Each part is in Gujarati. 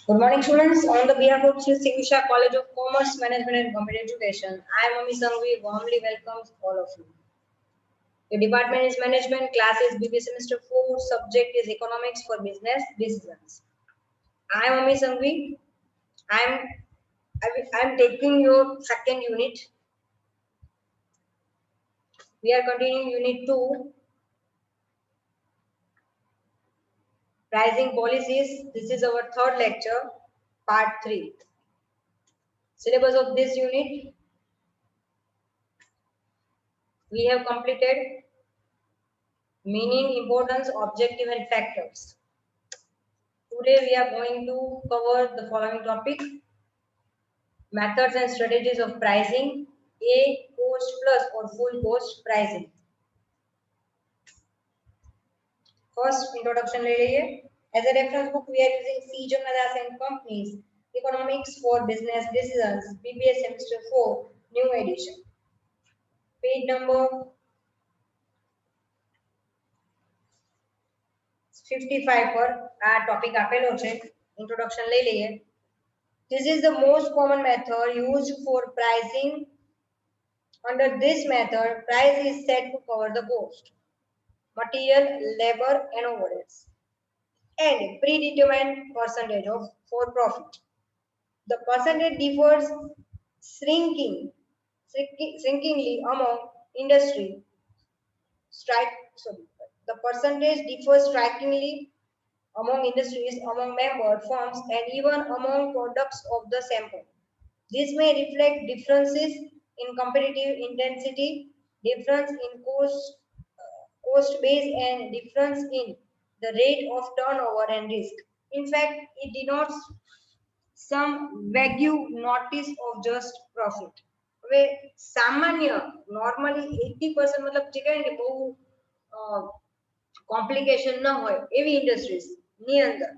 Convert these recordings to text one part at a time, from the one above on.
Good morning, students. On the behalf of Sri Sivisha College of Commerce, Management and Computer Education, I am Ami Sangvi. Warmly welcomes all of you. The department is Management, class is BB Semester 4, subject is Economics for Business Decisions. I am Ami Sangvi. I'm taking your second unit. We are continuing unit 2, Pricing Policies. This is our third lecture, part 3. Syllabus of this unit, we have completed meaning, importance, objective and factors. Today we are going to cover the following topic: methods and strategies of pricing, A, cost plus or full cost pricing. First introduction ले लीजिए. As a reference book we are using C. Jonadas and Companies, Economics for Business Decisions, BBA Semester 4, new edition. Page number 55 પર આ ટોપિક આપેલો છે. ઇન્ટ્રોડક્શન લઈ લઈએ. This is the most common method used for pricing. Under this method, price is set to cover the cost, material, labor, and overheads, and predetermined percentage of for profit. The percentage differs shrinkingly among industry. The percentage differs strikingly among industries, among member firms, and even among products of the sample. This may reflect differences in competitive intensity, difference in cost base, and difference in the rate of turnover and risk. In fact, it denotes some vague notice of just profit. હવે સામાન્ય નોર્મલી 80% मतलब જે કહે ને બહુ કોમ્પ્લિકેશન ન હોય એવી ઇન્ડસ્ટ્રીઝ ની અંદર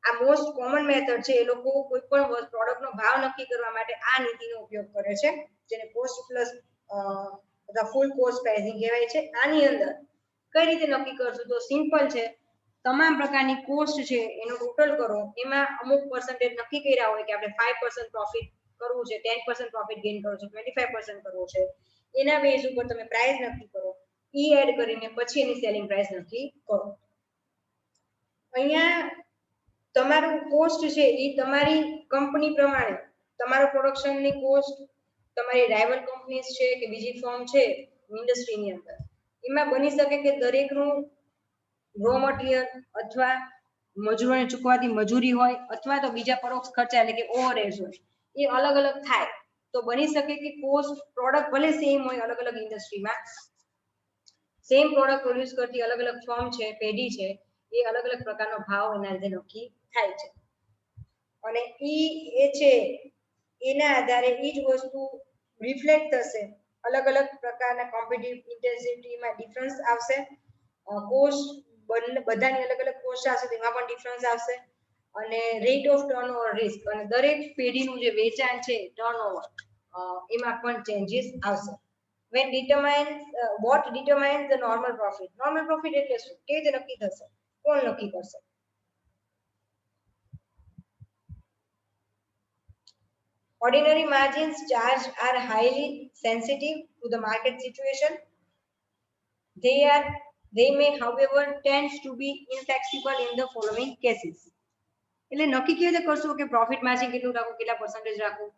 આ મોસ્ટ કોમન મેથડ છે. એ લોકો કોઈ પણ પ્રોડક્ટનો ભાવ નક્કી કરવા માટે આ નીતિનો ઉપયોગ કરે છે, જેને કોસ્ટ પ્લસ અથવા ફૂલ કોસ્ટ પ્રાઇસિંગ કહેવાય છે. આની અંદર કઈ રીતે નક્કી કરશું? તો સિમ્પલ છે. તમામ પ્રકારની કોસ્ટ છે એનો ટોટલ કરો, એમાં અમુક પર્સન્ટેજ નક્કી કર્યા હોય કે આપણે 5% પ્રોફિટ કરવું છે, 10% પ્રોફિટ ગેઇન કરવું છે, 25% કરવું છે. એના બેઝ ઉપર તમે પ્રાઇસ નક્કી કરો, ઈ એડ કરીને પછી એની સેલિંગ પ્રાઇસ નક્કી કરો. અહીંયા તમારું કોસ્ટ છે એ તમારી કંપની પ્રમાણે તમારો પ્રોડક્શનની કોસ્ટ, તમારી રાઇવલ કંપનીઝ છે કે બીજી ફર્મ છે ઇન્ડસ્ટ્રીની અંદર, એમાં બની શકે કે દરેકનું રો મટીરિયલ અથવા મજૂરોને ચૂકવાતી મજૂરી હોય અથવા તો બીજા પરોક્ષ ખર્ચા એટલે કે ઓવરહેડ્સ હોય, એ અલગ અલગ થાય. તો બની શકે કે કોસ્ટ પ્રોડક્ટ ભલે સેમ હોય અલગ અલગ ઇન્ડસ્ટ્રીમાં, સેમ પ્રોડક્ટ પ્રોડ્યુસ કરતી અલગ અલગ ફર્મ છે, પેઢી છે, એ અલગ અલગ પ્રકારનો ભાવ એના લીધે નક્કી થાય છે. અને ઈ એ છે એના આધારે એ જ વસ્તુ રિફ્લેક્ટ થશે, અલગ અલગ પ્રકારના કોમ્પિટિટિવ ઇન્ટેન્સિટીમાં ડિફરન્સ આવશે, કોસ્ટ બધાની અલગ અલગ કોસ્ટ આવશે તેમાં પણ ડિફરન્સ આવશે, અને રેટ ઓફ ટર્નઓવર રિસ્ક અને દરેક પેઢીનું જે વેચાણ છે ટર્નઓવર એમાં પણ ચેન્જીસ આવશે. When determines what determines the normal profit? Normal profit એટલે શું? કેવી રીતે નક્કી થશે? કોણ નક્કી કરશે? Ordinary margins charged are highly sensitive to the market situation. They may, however, tend to be inflexible in the following cases. એટલે નક્કી કેવી રીતે કરશો કે પ્રોફિટ માર્જિન કેટલું રાખવું, કેટલા પર્સન્ટેજ રાખવું?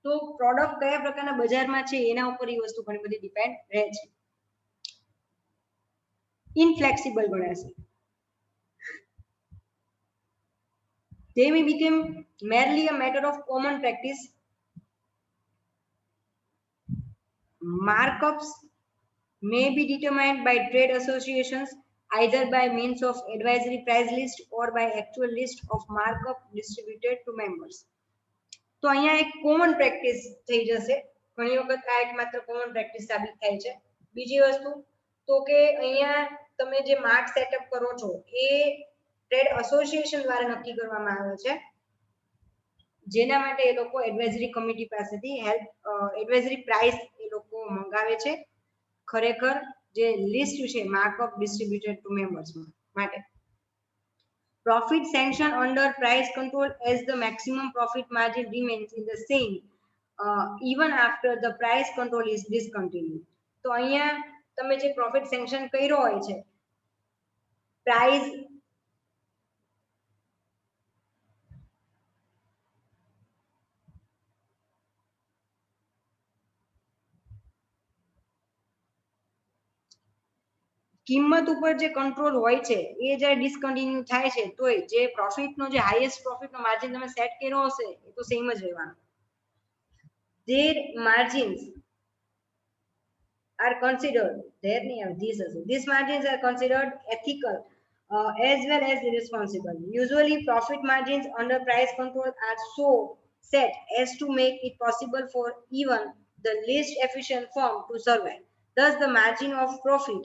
તો પ્રોડક્ટ કયા પ્રકારના બજારમાં છે એના ઉપર એ વસ્તુ ઘણી બધી ડિપેન્ડ રહે છે. ઇનફ્લેક્સિબલ ગણાશે. They may become merely a matter of common practice. Markups may be determined by trade associations either by means of advisory price list or by actual list of markup distributed to members. તો અહીંયા એક કોમન પ્રેક્ટિસ થઈ જશે. ઘણી વખત આ એક માત્ર કોમન પ્રેક્ટિસ સાબિત થાય છે. બીજી વસ્તુ તો કે અહીંયા તમે જે માર્ક સેટઅપ કરો છો એ ટ્રેડ એસોસિએશન દ્વારા નક્કી કરવામાં આવે છે, જેના માટે એ લોકો એડવાઇઝરી કમિટી પાસેથી હેલ્પ એડવાઇઝરી પ્રાઇસ એ લોકો મંગાવે છે. ખરેખર જે લિસ્ટ છે માર્કઅપ ડિસ્ટ્રીબ્યુટેડ ટુ મેમ્બર્સ માટે. Profit sanctioned under price control as the maximum profit margin remains in the same even after the price control is discontinued. તો અહીંયા તમે જે profit sanction કર્યો હોય છે price કિંમત ઉપર જે કંટ્રોલ હોય છે એ જ્યારે ડિસકન્ટિન્યુ થાય છે તોય જે પ્રોફિટનો જે હાઈએસ્ટ પ્રોફિટનો માર્જિન તમે સેટ કર્યો હશે એ તો સેમ જ રહેવાનો. Their margins are considered these margins are considered ethical as well as responsible. Usually profit margins under price control are so set as to make it possible for even the least efficient firm to survive. Thus the margin of profit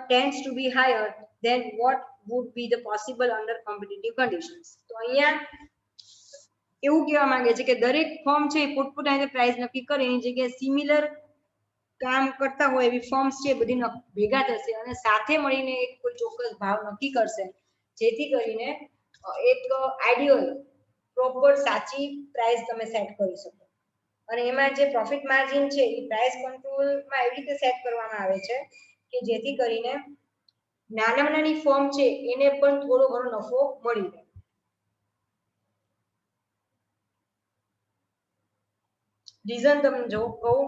tends to be higher than what would be the possible under competitive conditions. તો અહીંયા એવું કહેવા માંગે છે કે દરેક ફર્મ છે પોતપોતાની પ્રાઇસ નક્કી કરે એની જગ્યાએ સિમિલર કામ કરતા હોય એવી ફર્મ્સ છે બધી ભેગા થશે અને સાથે મળીને એક કોઈ ચોક્કસ ભાવ નક્કી કરશે જેથી કરીને એક આઈડિયલ પ્રોપર સાચી પ્રાઇસ તમે સેટ કરી શકો. અને એમાં જે પ્રોફિટ માર્જિન છે એ પ્રાઇસ કંટ્રોલમાં એવી રીતે સેટ કરવામાં આવે છે કે જેથી કરીને નાનામાં નાની ફર્મ છે એને પણ થોડો ઘણો નફો મળી રહે. રીઝન તમને જો કહું,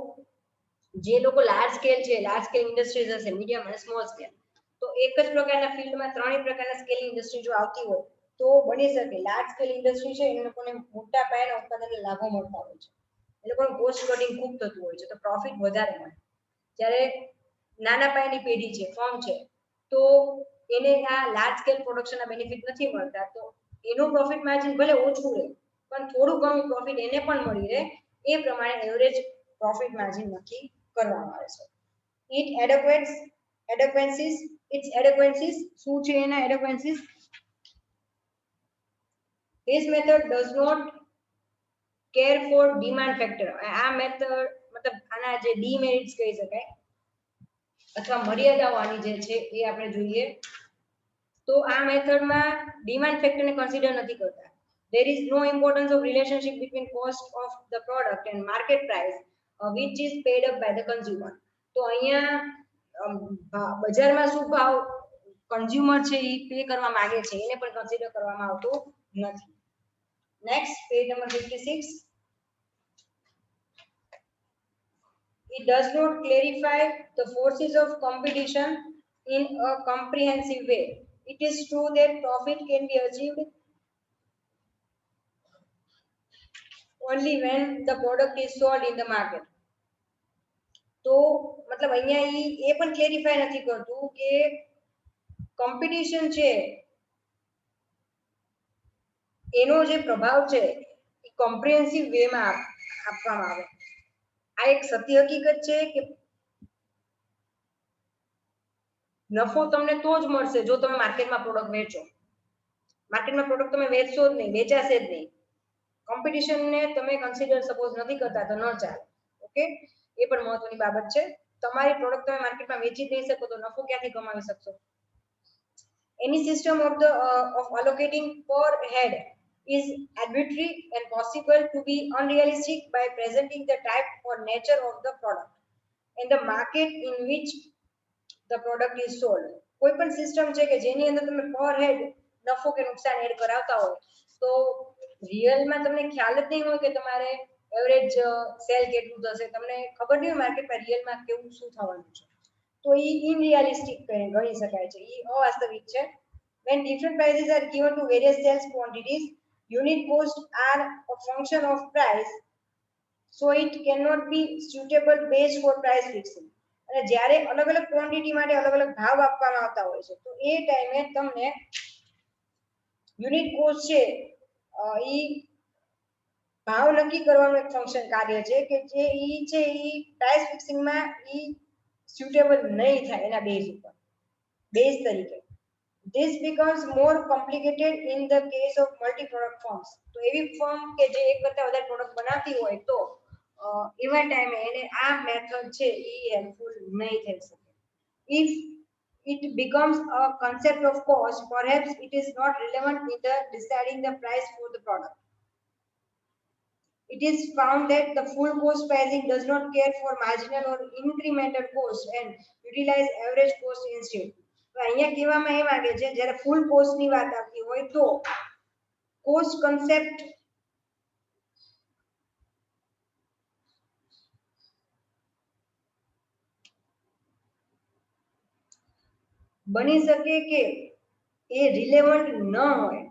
જે લોકો લાર્જ સ્કેલ છે, લાર્જ સ્કેલ ઇન્ડસ્ટ્રીઝ હશે, મીડિયમ અને સ્મોલ સ્કેલ, તો એક જ પ્રકારના ફિલ્ડમાં ત્રણેય પ્રકારના સ્કેલ ઇન્ડસ્ટ્રી જો આવતી હોય તો બની શકે લાર્જ સ્કેલ ઇન્ડસ્ટ્રી છે એ લોકોને મોટા પાયાના ઉત્પાદનના લાભો મળતા હોય છે, એ લોકોનું કોસ્ટ કટિંગ ખૂબ થતું હોય છે તો પ્રોફિટ વધારે મળે. જ્યારે નાના પાયાની પેઢી છે, ફર્મ છે, તો એને આ લાર્જ સ્કેલ પ્રોડક્શનના બેનિફિટ નથી મળતા તો એનું પ્રોફિટ માર્જિન ભલે ઓછું રહે પણ થોડું ઘણું પ્રોફિટ એને પણ મળી રહે એ પ્રમાણે એવરેજ પ્રોફિટ માર્જિન નક્કી કરવામાં આવે છે. its adequacies શું છે એના adequacies? This method does not care for demand factor. આ મેથડ મતલબ આના જે ડીમેરિટ્સ કહી શકાય અથવા મર્યાદાઓ આની જે છે એ આપણે જોઈએ તો આ મેથડમાં ડિમાન્ડ ફેક્ટરને કન્સિડર નથી કરતા. There is no importance of relationship between cost of the product and market price which is paid up by the consumer. તો અહીંયા બજારમાં શું ભાવ કન્ઝ્યુમર છે એ પે કરવા માંગે છે એને પણ કન્સિડર કરવામાં આવતું નથી. Next page number 56. It does not clarify the forces of competition in a comprehensive way. It is true that profit can be achieved only when the product is sold in the market. તો મતલબ અહીંયા એ પણ ક્લેરિફાય નથી કરતું કે કોમ્પિટિશન છે એનો જે પ્રભાવ છે એ કોમ્પ્રિહેન્સિવ વેમાં આપવામાં આવે. આ એક સત્ય હકીકત છે કે નફો તમને તો જ મળશે જો તમે માર્કેટમાં પ્રોડક્ટ વેચો. માર્કેટમાં પ્રોડક્ટ તમે વેચશો જ નહીં, વેચાશે જ નહીં. કોમ્પિટિશનને તમે કન્સિડર સપોઝ નથી કરતા તો ન ચાલે. ઓકે, એ પણ મહત્વની બાબત છે. તમારી પ્રોડક્ટ તમે માર્કેટમાં વેચી જ નહીં શકો તો નફો ક્યાંથી કમાવી શકશો? Any system of allocating per head is arbitrary and possible to be unrealistic by presenting the type or nature of the product and the market in which the product is sold. કોઈ પણ સિસ્ટમ છે કે જેની અંદર તમે પર હેડ નફો કે નુકસાન એડ કરાવતા હોય તો રિયલમાં તમને ખ્યાલ જ નહીં હોય કે તમારે એવરેજ સેલ કેટલું થશે, તમને ખબર નહીં હોય માર્કેટમાં રિયલમાં કેવું શું થવાનું છે, તો એ ઇનરિયાલિસ્ટિક ગણી શકાય છે, એ અવાસ્તવિક છે. When different prices are given to various sales quantities, unit costs are a function of price, so it cannot be suitable base for price fixing. અને જ્યારે અલગ અલગ ક્વોન્ટિટી માટે અલગ અલગ ભાવ આપવામાં આવતા હોય છે તો એ ટાઈમે તમને યુનિટ કોસ્ટ છે એ ભાવ નક્કી કરવાનું એક ફંક્શન કાર્ય છે કે જે ઈ છે ઈ પ્રાઇસ ફિક્સિંગમાં ઈ suitable નહીં થાય એના બેઝ ઉપર, બેઝ તરીકે. This becomes more complicated in the case of multi-product firms. તો એવી ફર્મ કે જે એક કરતા વધારે પ્રોડક્ટ બનાવતી હોય તો એવા ટાઈમે એને આ મેથડ છે એ હેલ્પફુલ નહીં થઈ શકે. If it becomes a concept of cost. Perhaps it is not relevant in the deciding the price for the product. It is found that the full cost pricing does not care for marginal or incremental cost and utilize average cost instead. તો અહીંયા કહેવામાં એ માંગે છે જ્યારે ફૂલ કોસ્ટની વાત આવતી હોય તો કોસ્ટ કન્સેપ્ટ બની શકે કે એ રિલેવન્ટ ન હોય.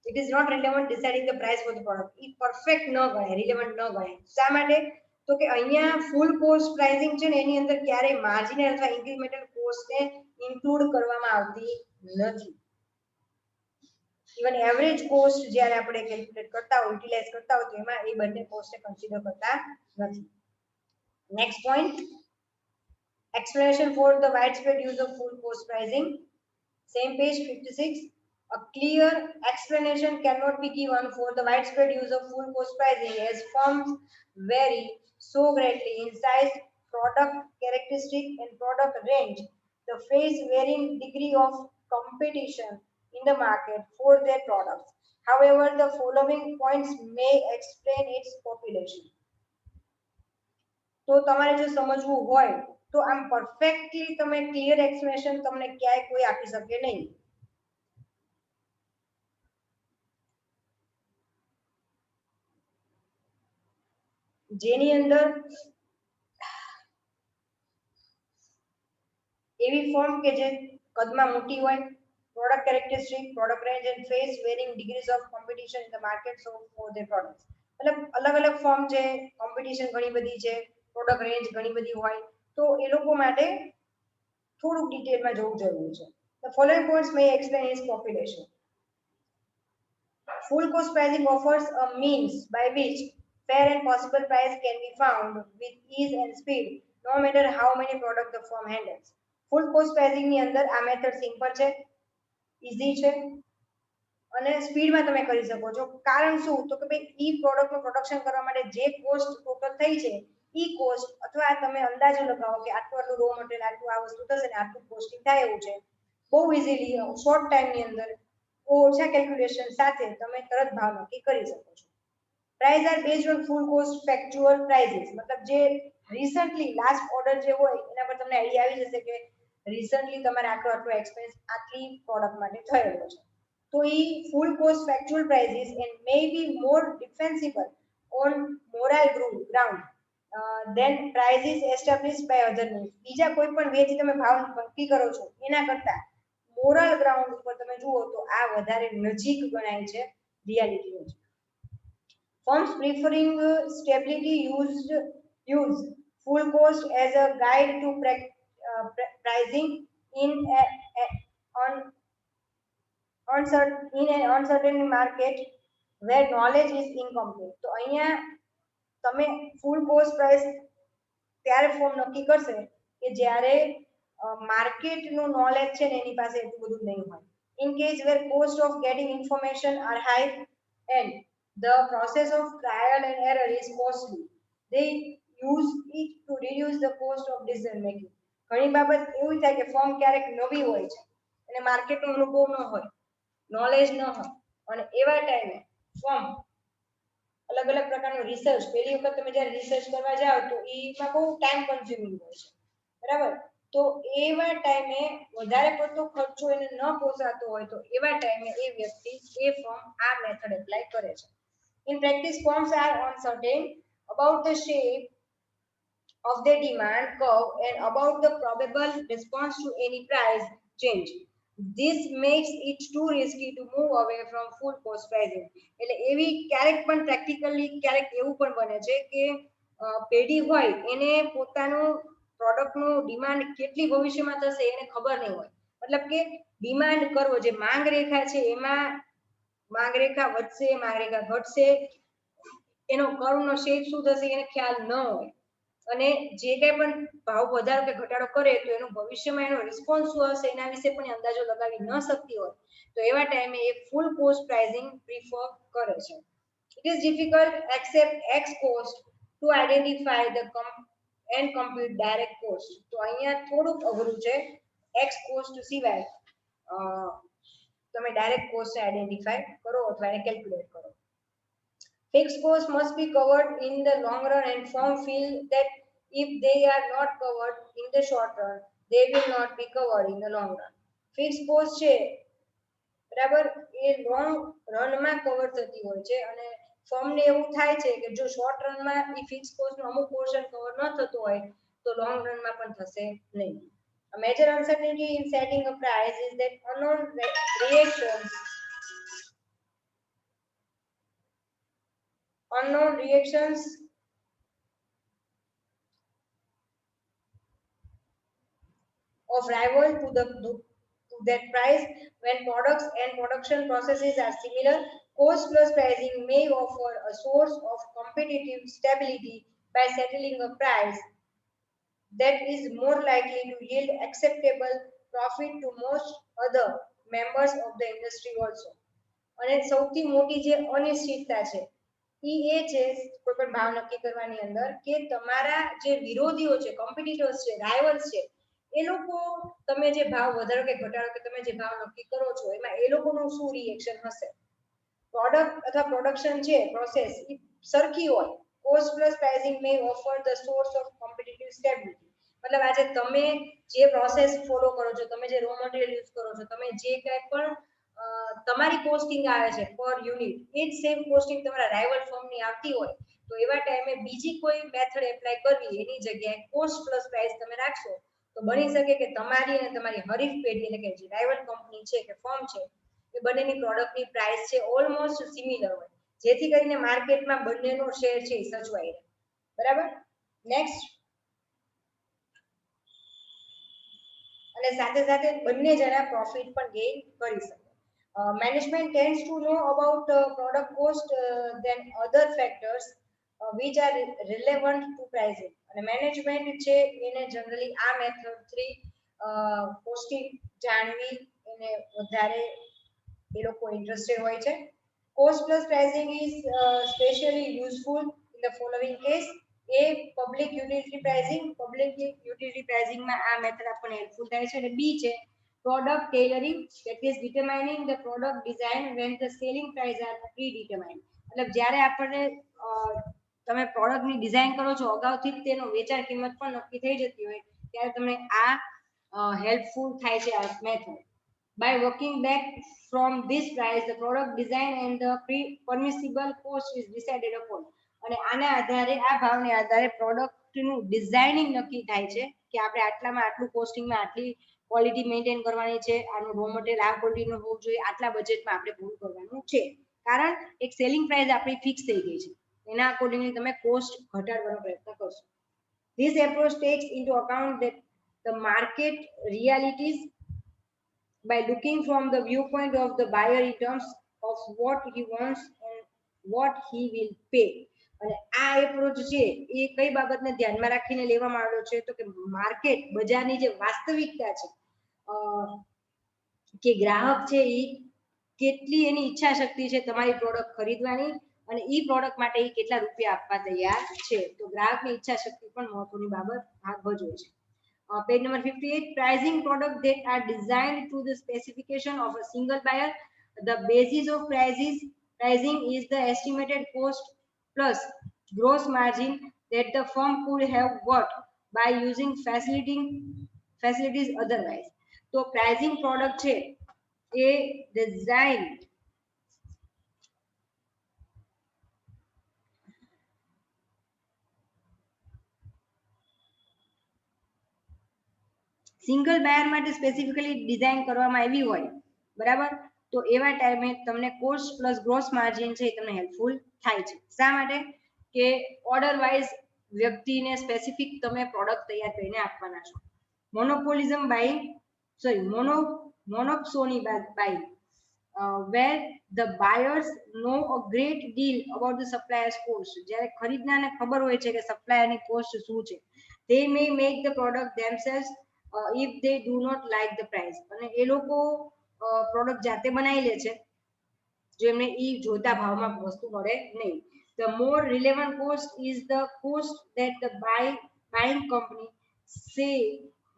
It is not relevant deciding the price for the product. A perfect ન ગણાય, રિલેવન્ટ ન ગણાય. શા માટે? તો કે અહીંયા ફૂલ કોસ્ટ પ્રાઇસિંગ છે ને એની અંદર ક્યારે માર્જિનલ અથવા ઇન્ક્રીમેન્ટલ કોસ્ટને ઇન્ક્લુડ કરવામાં આવતી નથી. ઇવન એવરેજ કોસ્ટ જ્યારે આપણે કેલ્ક્યુલેટ કરતા હોય, યુટિલાઇઝ કરતા હોય તો એમાં એ બંને કોસ્ટને કન્સિડર કરતા નથી. Next point, explanation for the widespread use of full cost pricing. Same page 56. A clear explanation cannot be given for the widespread use of full cost pricing as firms vary so greatly in size, product characteristic and product range. The face varying degree of competition in the market for their products. However, the following points may explain its population. તો તમારે જો સમજવું હોય તો આમ પરફેક્ટલી તમે ક્લિયર એક્સપ્લેનેશન તમને ક્યાંય કોઈ આપી શકે નહીં. જેની અંદર એવી ફોર્મ કે જે કદમાં મોટી હોય, product characteristic, product range and face varying degrees of competition in the market for their products. मतलब अलग अलग फॉर्म છે, કોમ્પિટિશન ઘણી બધી છે, પ્રોડક્ટ રેન્જ ઘણી બધી હોય, તો એ લોકો માટે થોડુંક ડિટેલમાં જવું જરૂરી છે. The following points may explain its population. Full cost pricing offers a means by which fair and possible price can be found with ease and speed, no matter how many products the firm handles. Full cost pricing ની અંદર આ મેથડ સિમ્પલ છે, ઈઝી છે અને સ્પીડમાં તમે કરી શકો છો. કારણ શું? તો કે ભાઈ ઈ પ્રોડક્ટનું પ્રોડક્શન કરવા માટે જે કોસ્ટ ટોટલ થઈ છે ઈ કોસ્ટ અથવા તમે અંદાજો લગાવો કે આટલું આટલું રો મટીરિયલ આટલું આ વસ્તુ થશે ને આટલું કોસ્ટિંગ થાય એવું છે. બહુ ઇઝીલી શોર્ટ ટાઈમની અંદર ઓછા કેલ્ક્યુલેશન સાથે તમે તરત ભાવ નક્કી કરી શકો છો. Price are based on full cost factual prices. મતલબ જે રિસન્ટલી લાસ્ટ ઓર્ડર જે હોય એના પર તમને આઈડિયા આવી જશે કે રિસન્ટલી તમારે આટલો આટલો એક્સપેન્સ આટલી પ્રોડક્ટ માટે થયેલો છે. તો ઈ full cost factual prices and may be more defensible on moral ground then prices established by other means. બીજા કોઈ પણ વેથી તમે ભાવ નક્કી કરો છો એના કરતા મોરલ ગ્રાઉન્ડ ઉપર તમે જુઓ તો આ વધારે નજીક ગણાય છે રિયાલિટીનો. Firms preferring stability use full cost as a guide to pricing in an uncertain market where knowledge is incomplete. તો અહીંયા તમે ફૂલ કોસ્ટ પ્રાઇસ ત્યારે ફોર્મ નક્કી કરશે કે જ્યારે માર્કેટનું નોલેજ છે ને એની પાસે એટલું બધું નહીં હોય. In case where cost of getting information are high and the process of trial and error is costly, they use it to reduce the cost of decision making. ઘણી બાબત એવું થાય કે ફોર્મ ક્યારેક નવી હોય છે અને માર્કેટનો અનુભવ ન હોય, નોલેજ ન હોય અને એવા ટાઈમે ફોર્મ अलग अलग प्रकारનું રિસર્ચ પહેલી વખત તમે જ્યારે રિસર્ચ કરવા જાઓ તો એમાં બહુ ટાઈમ કન્ઝ્યુમિંગ હોય છે, બરાબર? તો એવા ટાઈમે વધારે પડતો ખર્ચો એને ન પોસાતો હોય તો એવા ટાઈમે એ વ્યક્તિ એ ફોર્મ આ મેથડ એપ્લાય કરે છે. In practice, firms are uncertain about the shape of their demand curve and about the probable response to any price change. This makes it too risky to move away from full cost pricing. એટલે એવી ક્યારેક પણ પ્રેક્ટિકલી ક્યારેક એવું પણ બને છે કે પેઢી હોય એને પોતાનું પ્રોડક્ટનું ડિમાન્ડ કેટલી ભવિષ્યમાં થશે એને ખબર નહીં હોય. મતલબ કે ડિમાન્ડ કરવો જે માંગ રેખા છે એમાં માંગ રેખા વધશે, માંગ રેખા ઘટશે, એનો કર્વનો શેપ શું થશે એને ખ્યાલ ન હોય અને જે કંઈ પણ ભાવ વધારો કે ઘટાડો કરે તો એનો ભવિષ્યમાં એનો રિસ્પોન્સ શું હશે એના વિશે પણ અંદાજો લગાવી ન શકતી હોય તો એવા ટાઈમે એ ફૂલ કોસ્ટ પ્રાઇસિંગ પ્રિફર કરે છે. It is difficult except X cost to identify the and compute direct cost. તો અહીંયા થોડુંક અઘરું છે એક્સ કોસ્ટ સિવાય તમે ડાયરેક્ટ કોસ્ટ આઈડેન્ટિફાઈ કરો અથવા એને કેલ્ક્યુલેટ કરો. Fixed costs must be covered in the long run, and firm feel that if they are not covered in the short run, they will not be covered in the long run. Fixed cost છે બરાબર એ લોંગ રનમાં કવર થતી હોય છે અને ફર્મને એવું થાય છે કે જો શોર્ટ રનમાં એ ફિક્સ કોસ્ટનો અમુક પોર્શન કવર ન થતો હોય તો લોંગ રનમાં પણ થશે નહીં. A major uncertainty in setting a price is that unknown reactions of rival to that price. When products and production processes are similar, cost plus pricing may offer a source of competitive stability by settling a price that is more likely to yield acceptable profit to most other members of the industry also. અને સૌથી મોટી જે અનિશ્ચિતતા છે એ છે કોઈ પણ ભાવ નક્કી કરવાની અંદર કે તમારા જે વિરોધીઓ છે કોમ્પિટિટર્સ છે રાઇવલ્સ છે એ લોકો તમે જે ભાવ વધારો કે ઘટાડો કે તમે જે ભાવ નક્કી કરો છો એમાં એ લોકોનું શું રિએક્શન હશે. પ્રોડક્ટ અથવા પ્રોડક્શન છે પ્રોસેસ એ સરખી હોય cost plus pricing May offer the source of competitive stability. મતલબ આજે તમે જે પ્રોસેસ ફોલો કરો છો તમે જે રો મટીરિયલ યુઝ કરો છો તમે જે કંઈ પણ તમારી કોસ્ટિંગ આવે છે પર યુનિટ એ જ સેમ કોસ્ટિંગ તમારા રાઇવલ ફર્મની આવતી હોય તો એવા ટાઈમે બીજી કોઈ મેથડ એપ્લાય કરવી એની જગ્યાએ કોસ્ટ પ્લસ પ્રાઇસ તમે રાખશો તો બની શકે કે તમારી અને તમારી હરીફ પેઢી એટલે કે જે રાઇવલ કંપની છે કે ફર્મ છે એ બંનેની પ્રોડક્ટની પ્રાઇસ છે ઓલમોસ્ટ સિમિલર હોય જેથી કરીને માર્કેટમાં બંનેનો શેર છે એ સચવાઈ રહે. બરાબર. નેક્સ્ટ અને સાથે સાથે બંને જણા પ્રોફિટ પણ ગેઇન કરી શકે. Management tends to know about product cost than other factors which are relevant to pricing. અને મેનેજમેન્ટ છે એને જનરલી આ મેથડ 3 કોસ્ટિંગ જાણવી એને વધારે એ લોકો ઇન્ટરેસ્ટેડ હોય છે. Cost plus pricing is especially useful in the following case. A public utility pricing માં આ મેથડ આપણને હેલ્પફુલ થાય છે અને બી છે product tailoring, that is determining the product design when the selling price are predetermined. મતલબ જ્યારે આપણે તમે પ્રોડક્ટની ડિઝાઇન કરો છો અગાઉથી જ તેનો વેચાણ કિંમત પણ નક્કી થઈ જતી હોય ત્યારે તમને આ હેલ્પફુલ થાય છે આ method. By working back from this price, the product design and the permissible cost is decided upon. અને આના આધારે આ ભાવને આધારે પ્રોડક્ટનું ડિઝાઇનિંગ નક્કી થાય છે કે આપણે આટલામાં આટલું કોસ્ટિંગમાં આટલી ક્વોલિટી મેન્ટેન કરવાની છે આનું રો મટીરિયલ આ ક્વોલિટીનું હોવું જોઈએ આટલા બજેટમાં આપણે પૂરું કરવાનું છે કારણ એક સેલિંગ પ્રાઇસ આપણી ફિક્સ થઈ ગઈ છે એના અકોર્ડિંગલી તમે કોસ્ટ ઘટાડવાનો પ્રયત્ન કરશો. This approach takes into account that the market realities by looking from the viewpoint of the buyer in terms of what he wants and what he will pay. અને આ એપ્રોચ છે એ કઈ બાબતને ધ્યાનમાં રાખીને લેવામાં આવ્યો છે તો કે માર્કેટ બજારની જે વાસ્તવિકતા છે કે ગ્રાહક છે એ કેટલી એની ઈચ્છા શક્તિ છે તમારી પ્રોડક્ટ ખરીદવાની અને એ પ્રોડક્ટ માટે એ કેટલા રૂપિયા આપવા તૈયાર છે તો ગ્રાહકની ઈચ્છા શક્તિ પણ મહત્વની બાબત ભાગ ભજવે છે. Page number 58, pricing products that are designed to the specification of a single buyer. The basis of pricing is the estimated cost plus gross margin that the firm could have got by using facilities otherwise. તો pricing product છે એ design સિંગલ બાયર માટે સ્પેસિફિકલી ડિઝાઇન કરવામાં આવી હોય બરાબર તો એવા ટાઈમે તમને કોસ્ટ પ્લસ ગ્રોસ માર્જિન છે એ તમને હેલ્પફુલ થાય છે. શા માટે કે ઓર્ડર વાઇઝ વ્યક્તિને સ્પેસિફિક તમે પ્રોડક્ટ તૈયાર કરીને આપવાના છો. Monopolism buying monopsony buying where the buyers know a great deal about the supplier's cost. જ્યારે ખરીદનારને ખબર હોય છે કે સપ્લાયરની કોસ્ટ શું છે they may make the product themselves if they do not like the price. અને એ લોકો પ્રોડક્ટ જાતે બનાવી લે છે જો એમને ઈ જોતા ભાવમાં વસ્તુ મળે નહીં. The more relevant cost is the cost that the buying company say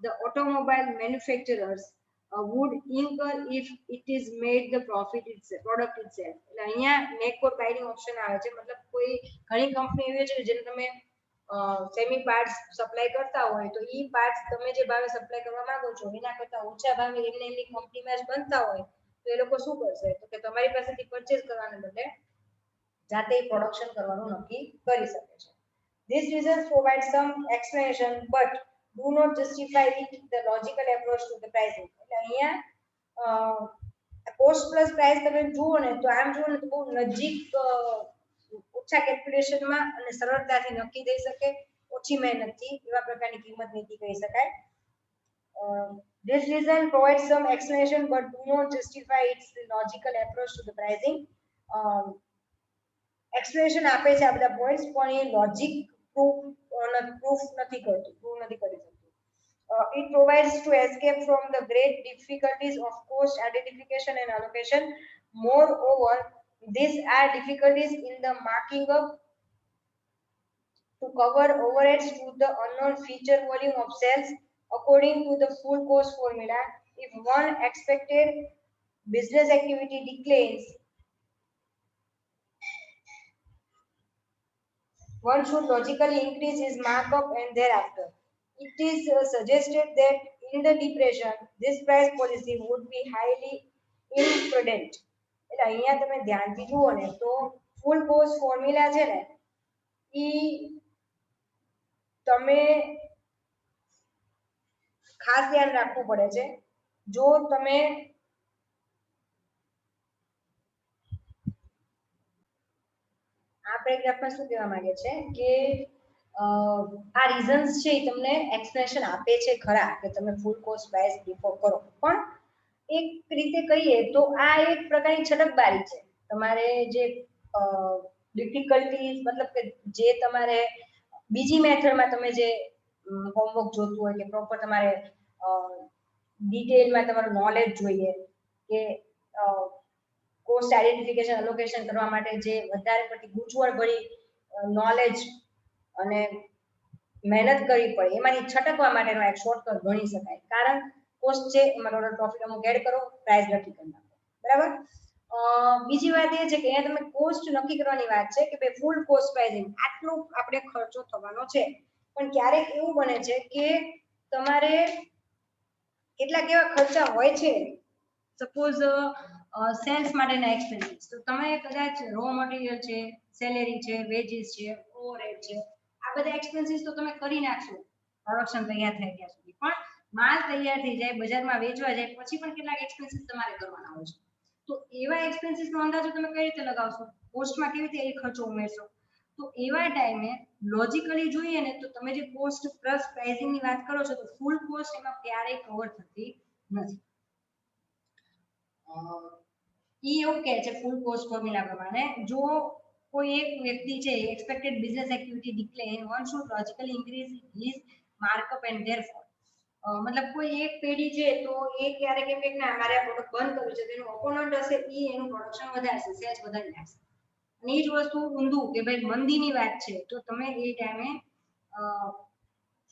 the automobile manufacturers would incur if it is made the profit itself product itself. એટલે અહીંયા make or buying option આવે છે, મતલબ કોઈ ઘણી કંપની એવી છે જેને તમે સેમી પાર્ટ્સ સપ્લાય કરતા હોય તો ઈ પાર્ટ્સ તમે જે ભાવે સપ્લાય કરવા માંગો છો એના કરતા ઓછા ભાવે એમની કંપનીમાં જ બનતા હોય તો એ લોકો શું કરશે તો કે તમારી પાસેથી પરચેઝ કરવાને બદલે જાતે પ્રોડક્શન કરવાનું નક્કી કરી શકે છે. These reasons provide some explanation but do not justify it the logical approach to the pricing. એટલે અહીંયા કોસ્ટ પ્લસ પ્રાઇસ તમે જુઓ ને તો આમ જુઓ ને તો બહુ નજીક ઓછા કેલ્ક્યુલેશનમાં અને સરળતાથી નક્કી થઈ શકે, ઓછી મહેનતથી એવા પ્રકારની કિંમત નીતિ કહી શકાય. This reason provides some explanation but do not justify its logical approach to the pricing. Explanation આપે છે આ બધા પોઈન્ટ્સ પણ એ લોજિક પ્રૂફ નથી કરતું, પ્રૂવ નથી કરી શકતું. It provides to escape from the great difficulties of cost identification and allocation. Moreover, these are difficulties in the marking up to cover overheads to the unknown feature volume of sales according to the full cost formula. If one expected business activity declines, one should logically increase his markup and thereafter. It is suggested that in the depression, this price policy would be highly imprudent. એટલે અહીંયા તમે ધ્યાનથી જુઓ ને તો ફૂલ કોસ્ટ ફોર્મ્યુલા છે ને ઈ તમે ખાસ ધ્યાન રાખવું પડે છે. જો તમે આ પેરેગ્રાફમાં શું કહેવા માંગે છે કે આ રીઝન્સ છે એ તમને એક્સપ્લેનેશન આપે છે ખરા કે તમે ફૂલ કોસ્ટ પ્રાઇસ પ્રિફર કરો, પણ એક રીતે કહીએ તો આ એક પ્રકારની છટકબારી છે. તમારે જે ડિફિકલ્ટીઝ મતલબ કે જે તમારે બીજી મેથડમાં તમે જે હોમવર્ક જોતું હોય કે પ્રોપર તમારે ડિટેલમાં તમારું નોલેજ જોઈએ કે કોસ્ટ આઈડેન્ટિફિકેશન એલોકેશન કરવા માટે જે વધારે પડતી ગૂંચવણભરી નોલેજ અને મહેનત કરવી પડે એમાંથી છટકવા માટેનો એક શોર્ટકટ ગણી શકાય. કારણ કોસ્ટ છે એમાં ટોટલ પ્રોફિટ અમુક એડ કરો, પ્રાઇસ નક્કી કરી નાખો, બરાબર. બીજી વાત એ છે કે અહીંયા તમે કોસ્ટ નક્કી કરવાની વાત છે કે ભાઈ ફૂલ કોસ્ટ પ્રાઇસિંગ આટલો આપણે ખર્ચો થવાનો છે, પણ ક્યારેક એવું બને છે કે તમારે કેટલાક એવા ખર્ચા હોય છે, સપોઝ સેલ્સ માટેના એક્સપેન્સીસ, તો તમે કદાચ રો મટીરિયલ છે, સેલેરી છે, વેજીસ છે, ઓવરહેડ છે, આ બધા એક્સપેન્સીસ તો તમે કરી નાખશો પ્રોડક્શન તૈયાર થાય ત્યાં સુધી, પણ માલ તૈયાર થઈ જાય બજારમાં વેચવા જાય પછી પણ કેટલાક એક્સપેન્સીસ તમારે કરવાના હોય છે. તો એવા એક્સપેન્સીસનો અંદાજો તમે કઈ રીતે લગાવશો, કોસ્ટમાં કેવી રીતે એ ખર્ચો ઉમેરશો? તો એવા ટાઈમે લોજિકલી જોઈએ ને તો તમે જે કોસ્ટ પ્લસ પ્રાઇસિંગની વાત કરો છો તો ફૂલ કોસ્ટ એમાં ક્યારેય કવર થતી નથી. ઈ એવું કહે છે ફૂલ કોસ્ટ ફોર્મ્યુલા પ્રમાણે જો કોઈ એક વ્યક્તિ છે expected business activity decline one should logically increase his markup and therefore મતલબ કોઈ એક પેઢી છે તો એ ક્યારેક એમ કે ના મારે આ પ્રોડક્ટ બંધ કરવું છે, તેનું ઓપોનન્ટ હશે ઈ એનું પ્રોડક્શન વધારશે, સેલ્સ વધારી નાખશે. અને એ જ વસ્તુ ઊંધું કે ભાઈ મંદીની વાત છે તો તમે એ ટાઈમે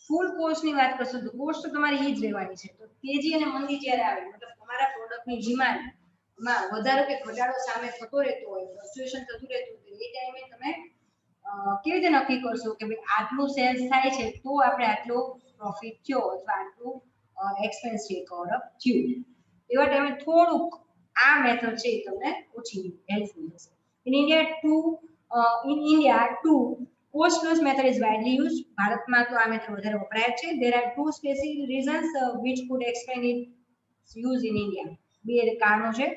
ફૂલ કોસ્ટની વાત કરશો તો કોસ્ટ તો તમારી ઈ જ રહેવાની છે. તો તેજી અને મંદી જ્યારે આવે મતલબ તમારા પ્રોડક્ટની ડિમાન્ડમાં વધારો કે ઘટાડો સામે થતો રહેતો હોય, ફ્લક્ચ્યુએશન થતું રહેતું હોય, એ ટાઈમે તમે કેવી રીતે નક્કી કરશો કે ભાઈ આટલું સેલ્સ થાય છે તો આપણે આટલો પ્રોફિટ થયો અથવા આટલું એક્સપેન્સ છે કવર અપ થયું. એવા ટાઈમે થોડુંક આ મેથડ છે એ તમને ઓછી હેલ્પફુલ થશે. In India too cost plus method is widely used. ભારતમાં તો આ મેથડ વધારે વપરાય છે. There are two specific reasons which could explain its use in India. બે કારણો છે.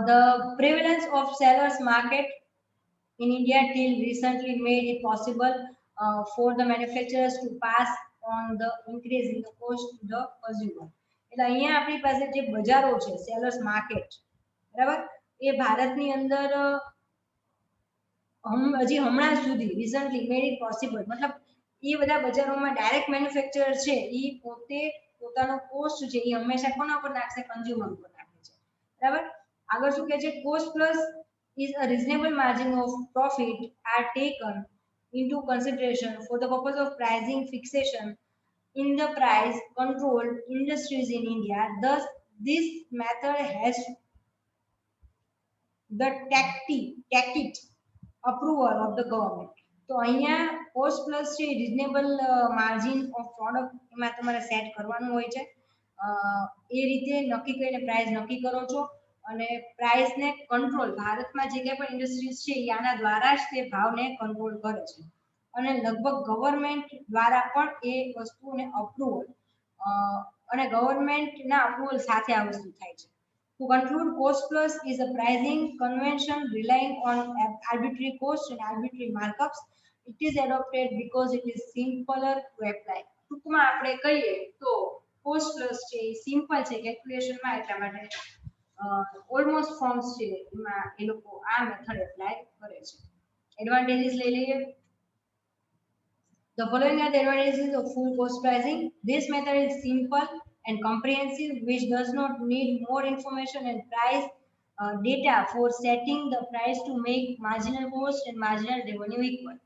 The prevalence of sellers market in India till recently made it possible for the manufacturers to pass on the increase in the cost to the consumer. એટલે અહીંયા આપણી પાસે જે બજારો છે સેલર્સ માર્કેટ, બરાબર, એ ભારતની અંદર હજી હમણાં સુધી રિસન્ટલી મેડ ઇટ પોસિબલ મતલબ એ બધા બજારોમાં ડાયરેક્ટ મેન્યુફેક્ચરર છે એ પોતે પોતાનો કોસ્ટ છે એ હંમેશા કોના પર નાખશે, કન્ઝ્યુમર પર નાખે છે, બરાબર. આગળ શું કહે છે, cost plus is a reasonable margin of profit are taken into consideration for the purpose of pricing fixation in the price controlled industries in India. Thus, this method has the tacit approval of the government. તો અહીંયા કોસ્ટ પ્લસ છે રિઝનેબલ માર્જિન ઓફ પ્રોડક્ટ એમાં તમારે સેટ કરવાનું હોય છે. એ રીતે નક્કી કરીને પ્રાઇસ નક્કી કરો છો અને પ્રાઇસને કંટ્રોલ ભારતમાં જે કંઈ પણ ઇન્ડસ્ટ્રીઝ છે એ આના દ્વારા જ તે ભાવને કંટ્રોલ કરે છે અને લગભગ ગવર્મેન્ટ દ્વારા પણ એ વસ્તુને અપ્રુવલ અને ગવર્મેન્ટના અપ્રુવલ સાથે આ વસ્તુ થાય છે. To conclude, cost plus is a pricing convention relying on arbitrary costs and arbitrary markups. It is adopted because it is simpler to apply. ટૂંકમાં આપણે કહીએ તો cost plus છે એ સિમ્પલ છે કેલ્ક્યુલેશનમાં, એટલા માટે ઓલમોસ્ટ ફોર્મ્સ છે એમાં એ લોકો આ મેથડ એપ્લાય કરે છે. એડવાન્ટેજીસ લઈ લઈએ. The following are the advantages of full cost pricing. This method is simple and comprehensive, which does not need more information and price data for setting the price to make marginal cost and marginal revenue equal.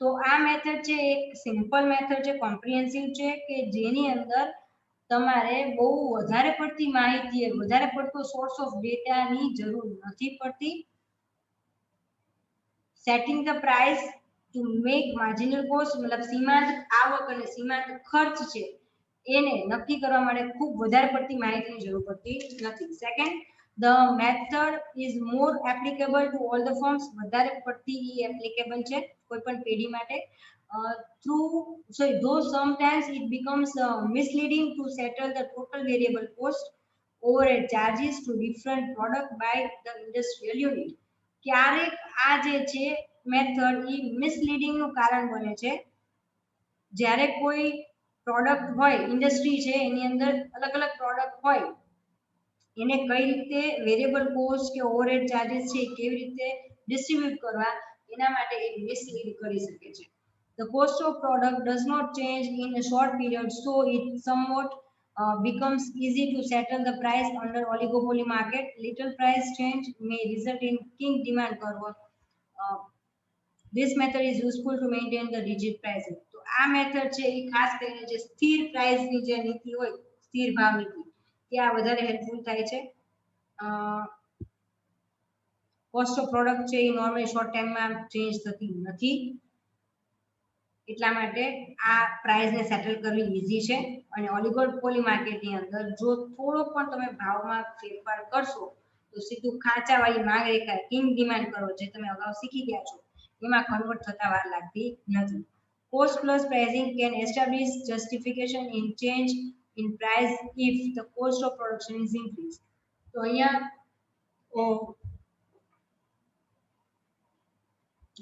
તો આ મેથડ છે એક સિમ્પલ મેથડ છે, કોમ્પ્રિહેન્સિવ છે કે જેની અંદર તમારે બહુ વધારે પડતી માહિતી વધારે પડતો સોર્સ ઓફ ડેટાની જરૂર નથી પડતી. Setting the price to make marginal cost मतलब सीमांत आवक અને सीमांत ખર્ચ છે એને નક્કી કરવા માટે ખૂબ વધારે પડતી માહિતીની જરૂર પડતી નથી. Second, the method is more applicable to all the firms. વધારે પડતી એપ્લિકેબલ છે કોઈ પણ પેઢી માટે. though sometimes it becomes misleading to settle the total variable cost overhead charges to different product by the industrial unit. ક્યારેક આ જે છે મેથડ ઈ મિસલીડિંગ નું કારણ બને છે. જ્યારે કોઈ પ્રોડક્ટ હોય, ઇન્ડસ્ટ્રી છે એની અંદર અલગ અલગ પ્રોડક્ટ હોય, એને કઈ રીતે વેરિયેબલ કોસ્ટ કે ઓવરહેડ ચાર્जेस છે કેવી રીતે ડિસ્ટ્રીબ્યુટ કરવા એના માટે એ મિસલીડ કરી શકે છે. The cost of product does not change in a short period, so it somewhat becomes easy to settle the price under oligopoly market. Little price change may result in king demand curve. This method is useful to maintain the rigid pricing. તો આ મેથડ છે એ ખાસ કરીને જે સ્થિર પ્રાઇસની જે નીતિ હોય, સ્થિર ભાવ નીતિ, ત્યાં વધારે હેલ્પફુલ થાય છે. કોસ્ટ ઓફ પ્રોડક્ટ છે એ નોર્મલી શોર્ટ ટાઈમમાં ચેન્જ થતી નથી, એટલા માટે આ પ્રાઇસને સેટલ કરવી ઈઝી છે. અને ઓલિગોપોલી માર્કેટની અંદર જો થોડો પણ તમે ભાવમાં ફેરફાર કરશો તો સીધું ખાંચાવાળી માંગ રેખા કિંગ ડિમાન્ડ કરો જે તમે અગાઉ શીખી ગયા છો એમાં કન્વર્ટ થતા વાર લાગતી નથી. Cost plus pricing can establish justification in change in price if the cost of production is increased. તો અહીંયા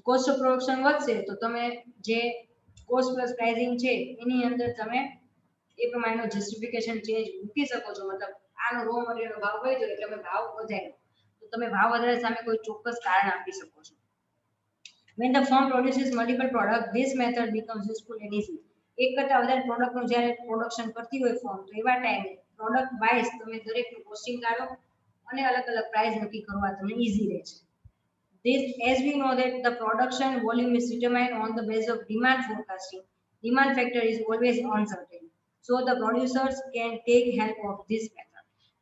કોસ્ટ ઓફ પ્રોડક્શન વધશે તો તમે જે કોસ્ટ પ્લસ પ્રાઇસિંગ છે એની અંદર તમે એ પ્રમાણેનો જસ્ટિફિકેશન ચેન્જ મૂકી શકો છો. મતલબ આનો રો મટીરિયલનો ભાવ વધ્યો એટલે અમે ભાવ વધાર્યો, તો તમે ભાવ વધારે સામે કોઈ ચોક્કસ કારણ આપી શકો છો. When the firm produces multiple products, this method becomes useful and easy. એક કરતા વધારે પ્રોડક્ટનું જ્યારે પ્રોડક્શન કરતી હોય ફર્મ તો એવા ટાઈમે પ્રોડક્ટ વાઇઝ તમે દરેકનું કોસ્ટિંગ કાઢો અને અલગ અલગ પ્રાઇસ નક્કી કરવા તમને ઈઝી રહે છે. This, as we know that the production volume is determined on the basis of demand forecasting. Demand factor is always uncertain, so the producers can take help of this method.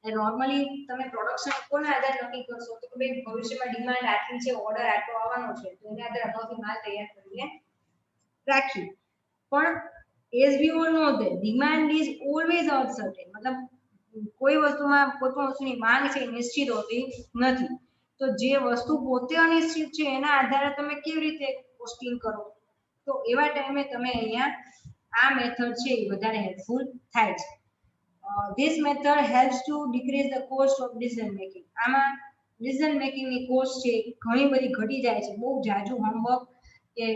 And normally તમે પ્રોડક્શન કોના આધારે નક્કી કરશો તો કે ભવિષ્યમાં ડિમાન્ડ આટલી છે, ઓર્ડર આટલો આવવાનો છે, તો એના આધારે અગાઉથી માલ તૈયાર કરીને રાખી. પણ as we all know that demand is always uncertain, मतलब કોઈ વસ્તુમાં કોઈ પણ વસ્તુની માંગ છે નિશ્ચિત હોતી નથી. તો જે વસ્તુ પોતે અનિશ્ચિત છે એના આધારે તમે કેવી રીતે કોસ્ટિંગ કરો, તો એવા ટાઈમે તમે અહીંયા આ મેથડ છે એ વધારે હેલ્પફુલ થાય છે. This method helps to decrease the cost of decision making. આમાં decision making ની કોસ્ટ છે ઘણી બધી ઘટી જાય છે. બહુ જાજુ હોમવર્ક કે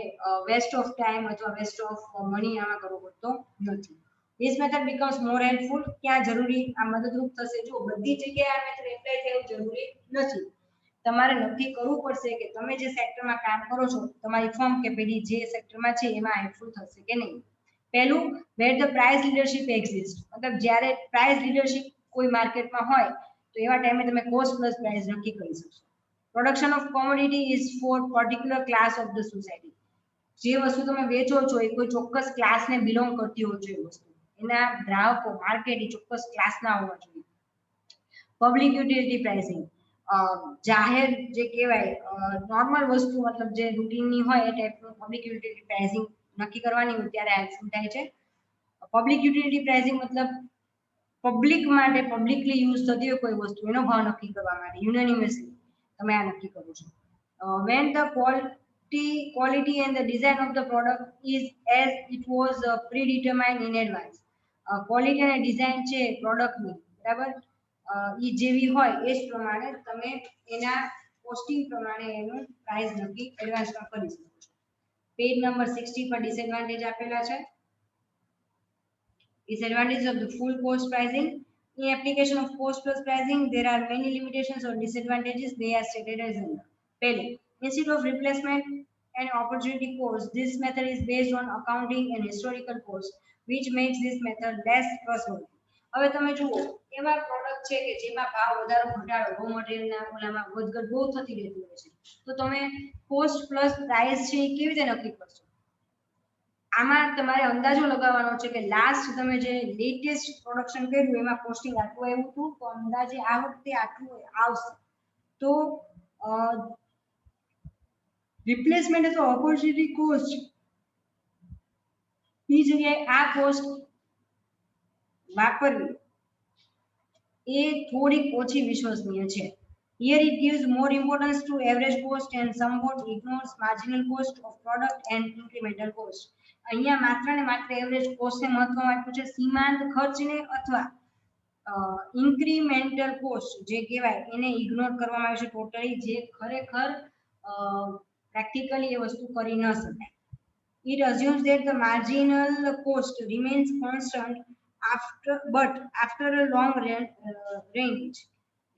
વેસ્ટ ઓફ ટાઈમ અથવા વેસ્ટ ઓફ મની આમાં કરવો પડતો નથી. This method becomes more helpful. ક્યાં જરૂરી આ મદદરૂપ થશે? જો બધી જગ્યાએ આ મેથડ એપ્લાય થવું જરૂરી નથી. તમારે નક્કી કરવું પડશે કે તમે જે સેક્ટરમાં કામ કરો છો તમારી ફર્મ કે પેલી જે સેક્ટરમાં છે એમાં હેલ્પફુલ થશે કે નહીં. પહેલું, where the price leadership exists, મતલબ જ્યારે પ્રાઇસ લીડરશિપ કોઈ માર્કેટમાં હોય તો એવા ટાઈમે તમે કોસ્ટ પ્લસ પ્રાઇસ નક્કી કરી શકશો. Production of commodity is four particular class of the society. જે વસ્તુ તમે વેચો છો એ કોઈ ચોક્કસ ક્લાસને બિલોંગ કરતી હોય છે એ વસ્તુ. એના ગ્રાહકો માર્કેટ એ ચોક્કસ ક્લાસના હોવા જોઈએ. પબ્લિક યુટિલિટી પ્રાઇસિંગ જાહેર જે કહેવાય નોર્મલ વસ્તુ મતલબ જે રૂટીનની હોય એ ટાઈપનું પબ્લિક યુટિલિટી પ્રાઇસિંગ નક્કી કરવાની હોય ત્યારે આ શું થાય છે. પબ્લિક યુટિલિટી પ્રાઇસિંગ મતલબ પબ્લિક માટે પબ્લિકલી યુઝ થતી હોય કોઈ વસ્તુ એનો ભાવ નક્કી કરવા માટે યુનાનિમસલી તમે આ નક્કી કરો છો. when the quality and the design of the product is as it was predetermined in advance. Quality અને ડિઝાઇન છે પ્રોડક્ટની બરાબર એ જેવી હોય એ જ પ્રમાણે તમે એના કોસ્ટિંગ પ્રમાણે એનું પ્રાઇસ નક્કી એડવાન્સમાં કરી શકો છો. પેજ નંબર 60 પર ડિસએડવાન્ટેજ આપેલા છે. Disadvantages of the full cost pricing. In application of cost plus pricing, there are many limitations or disadvantages. They are stated as under. Pele, instead of replacement and opportunity cost, this method is based on accounting and historical cost, which makes this method less trustworthy. હવે તમે જુઓ એવા પ્રોડક્ટ છે કે જેમાં ભાવ વધારો ઘટાડો રો મટીરીયલના ઓલામાં વધઘટ બહુ થતી રહેતી હોય છે તો તમે કોસ્ટ પ્લસ પ્રાઇસ છે એ કેવી રીતે નક્કી કરશો. આમાં તમારે અંદાજો લગાવવાનો છે કે લાસ્ટ તમે જે લેટેસ્ટ પ્રોડક્શન કર્યું એમાં કોસ્ટિંગ આટલું આવ્યું હતું તો અંદાજે આ વખતે આટલું આવશે. તો રિપ્લેસમેન્ટ અથવા ઓપોર્ચ્યુનિટી કોસ્ટ ની જગ્યાએ આ કોસ્ટ વાપરવી એ થોડીક ઓછી વિશ્વસનીય છે. Here it gives more importance to average cost and somewhat ignores marginal cost of product and incremental cost. અહીંયા માત્ર ને માત્ર એવરેજ કોસ્ટને મહત્વ આપ્યું છે સીમાંત ખર્ચને અથવા ઇન્ક્રીમેન્ટલ કોસ્ટ જે કહેવાય એને ઇગ્નોર કરવામાં આવે છે ટોટલી જે ખરેખર પ્રેક્ટિકલી એ વસ્તુ કરી ન શકાય. It assumes that the marginal cost remains constant after a long range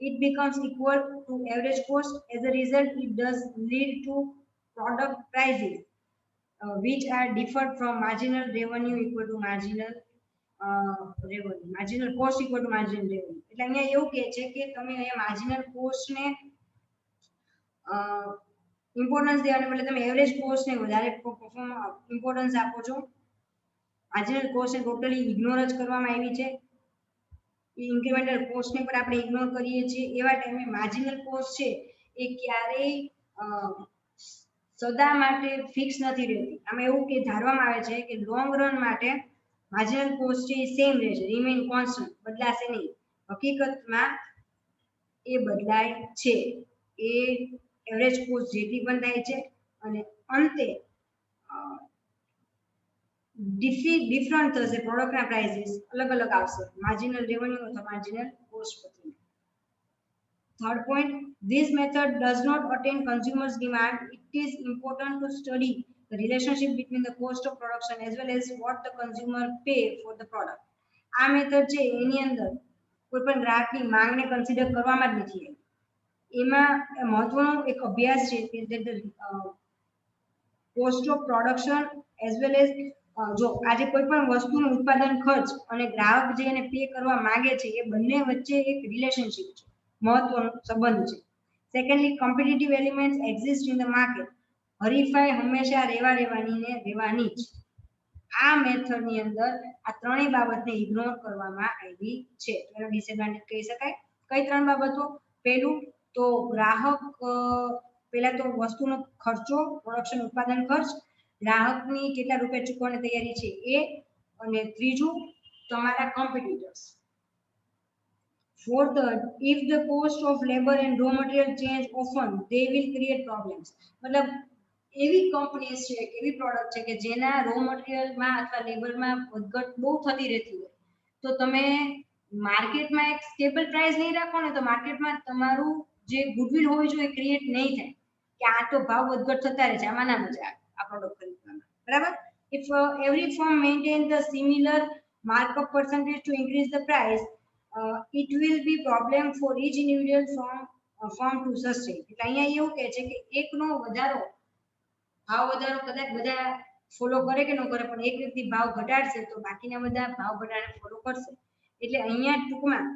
it becomes equal to average cost. As a result, it does lead to product prices which are different from marginal revenue equal to marginal revenue. Marginal cost equal to marginal revenue. એટલે અહીંયા એવું કહે છે કે તમે અહીંયા marginal cost ને ઇમ્પોર્ટન્સ દેવાને બદલે તમે એવરેજ કોસ્ટ ને વધારે ઇમ્પોર્ટન્સ આપો છો. માર્જિનલ કોસ્ટ ને ટોટલી ઇગ્નોર જ કરવામાં આવી છે. ઇન્ક્રીમેન્ટલ કોસ્ટ ને પણ આપણે ઇગ્નોર કરીએ છીએ. એવા ટાઈમે માર્જિનલ કોસ્ટ છે એ ક્યારેય સદા માટે ફિક્સ નથી રહેતી. આમાં એવું કે ધારવામાં આવે છે કે લોંગ રન માટે માર્જિનલ કોસ્ટ છે એ સેમ રહેશે રિમેઇન કોન્સ્ટન્ટ બદલાશે નહીં. હકીકતમાં એ બદલાય છે. એ એવરેજ કોસ્ટ જેટલી પણ થાય છે અને અંતે ડિફરન્ટ થશે પ્રોડક્ટના પ્રાઇસીસ અલગ અલગ આવશે માર્જિનલ રેવન્યુ અથવા માર્જિનલ કોસ્ટ પરથી. Third point, this method does not attain consumers' demand. It is important to study the relationship between the cost of production as well as what the consumer pay for the product. આ મેથડ છે એની અંદર કોઈ પણ ગ્રાહકની માંગને કન્સિડર કરવામાં જ નથી. એમાં મહત્વનો એક અભ્યાસ છે કે cost of production as well as જો આજે કોઈ પણ વસ્તુનું ઉત્પાદન ખર્ચ અને ગ્રાહક જે એને પે કરવા માંગે છે એ બંને વચ્ચે એક રિલેશનશિપ છે મહત્વનો સંબંધ છે. Secondly competitive elements exist in the market. હરીફાઈ હંમેશા રહેવાની જ. આ મેથડની અંદર આ ત્રણેય બાબતને ઇગ્નોર કરવામાં આવી છે. એનો ડિસએડવાન્ટેજ કહી શકાય. કઈ ત્રણ બાબતો? પહેલું તો ગ્રાહક પહેલા તો વસ્તુનો ખર્ચો પ્રોડક્શન ઉત્પાદન ખર્ચ ગ્રાહકની કેટલા રૂપિયા ચૂકવવાની તૈયારી છે એ અને ત્રીજું તમારા competitors. Fourth, if the cost of labor and raw material change often, they will create problems. મતલબ એવી કંપનીઝ છે કે એવી પ્રોડક્ટ છે કે જેના રો મટીરીયલમાં અથવા લેબરમાં વધઘટ બહુ થતી રહેતી હોય તો તમે માર્કેટમાં એક સ્ટેબલ પ્રાઇસ નહીં રાખો ને તો માર્કેટમાં તમારું જે ગુડવિલ હોવી જોઈએ ક્રિએટ નહીં થાય કે આ તો ભાવ વધઘટ થતા રહે છે આમાં ના મજા આવે આ પ્રોડક્ટ ખરીદવામાં બરાબર. If every firm maintains the similar markup percentage to increase the price, it will be problem for each individual firm to sustain. એટલે અહીંયા એવું કહે છે કે એકનો વધારો ભાવ વધારો કદાચ બધા ફોલો કરે કે ન કરે પણ એક વ્યક્તિ ભાવ ઘટાડશે તો બાકીના બધા ભાવ ઘટાડે ફોલો કરશે. એટલે અહીંયા ટૂંકમાં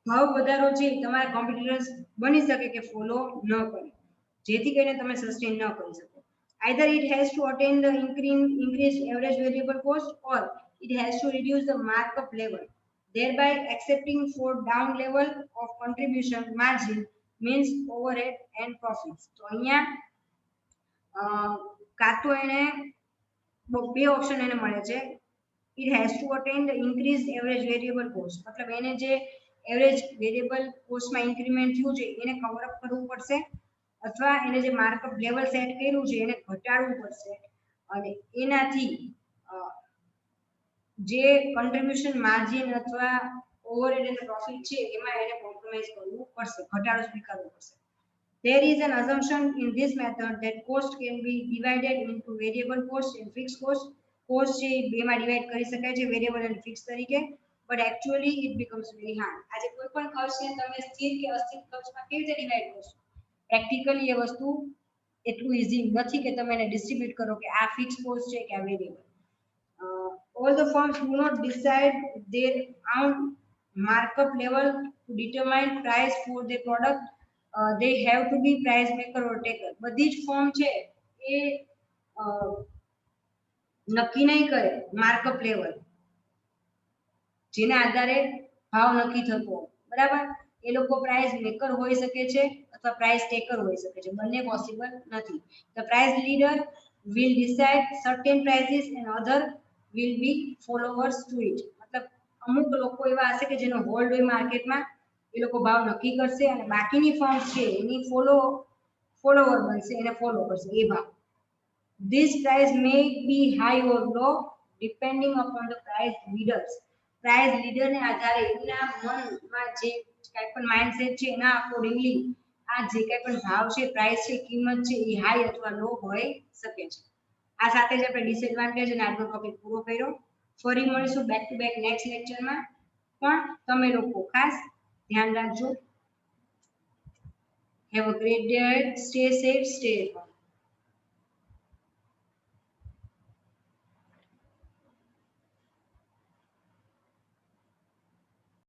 ભાવ વધારો છે તમારા કોમ્પિટિટર્સ બની શકે કે ફોલો ન કરે જેથી કરીને તમે સસ્ટેન ન કરી શકો. Either it has to attain the increased average variable cost, or it has to reduce the markup level, thereby accepting for down level of contribution margin means overhead and profits. તો અહીંયા કાં તો એને બે ઓપ્શન એને મળે છે. it has to attain the increased average variable cost, મતલબ એને જે એવરેજ વેરિયેબલ કોસ્ટમાં ઇન્ક્રીમેન્ટ થયું છે એને કવર અપ કરવું પડશે, અથવા એને જે માર્કઅપ લેવલ સેટ કર્યું છે એને ઘટાડવું પડશે, અને એનાથી જે કન્ટ્રીબ્યુશન માર્જિન અથવા ઓવરહેડ અને પ્રોફિટ છે એમાં એને કોમ્પ્રોમાઇઝ કરવું પડશે, ઘટાડો સ્વીકારવો પડશે. There is an assumption in this method that cost can be divided into variable cost and fixed cost. Cost છે બેમાં ડિવાઇડ કરી શકાય છે, વેરિયેબલ અને ફિક્સ તરીકે, but actually it becomes very hard. આજે કોઈ પણ ખર્ચને તમે સ્થિર કે અસ્થિર ખર્ચમાં કેવી રીતે ડિવાઇડ કરશો? પ્રેક્ટિકલી એ વસ્તુ એટલું ઈઝી નથી કે તમે એને ડિસ્ટ્રીબ્યુટ કરો કે આ ફિક્સ કોસ્ટ છે કે આ variable. All the firms do not decide their own markup level to determine price for their product. They have to be price maker or taker. બધી જ ફર્મ છે એ નક્કી નહીં કરે માર્કઅપ લેવલ, જેના આધારે ભાવ નક્કી થતો, બરાબર? એ લોકો પ્રાઇસ મેકર હોઈ શકે છે અથવા પ્રાઇસ ટેકર હોઈ શકે છે, બંને પોસિબલ નથી. The price leader will decide certain prices and other will be followers to it. મતલબ અમુક લોકો એવા હશે કે જેનો હોલ્ડ હોય માર્કેટમાં, એ લોકો ભાવ નક્કી કરશે અને બાકીની ફર્મ છે એની ફોલોવર બનશે, એને ફોલો કરશે એ ભાવ. This price may be high or low depending upon the price leaders. Price leader ને આધારે એના મનમાં જે કાંઈ પણ માઇન્ડસેટ છે એના અકોર્ડિંગલી આ જે કાંઈ પણ ભાવ છે, પ્રાઇસ છે, કિંમત છે એ હાઈ અથવા લો હોઈ શકે છે. આ સાથે જ આપણે ડિસએડવાન્ટેજ અને આજનો ટોપિક પૂરો કર્યો. ફરી મળીશું બેક ટુ બેક નેક્સ્ટ લેક્ચરમાં, પણ તમે લોકો ખાસ ધ્યાન રાખજો. Have a great day. Stay safe, stay at home.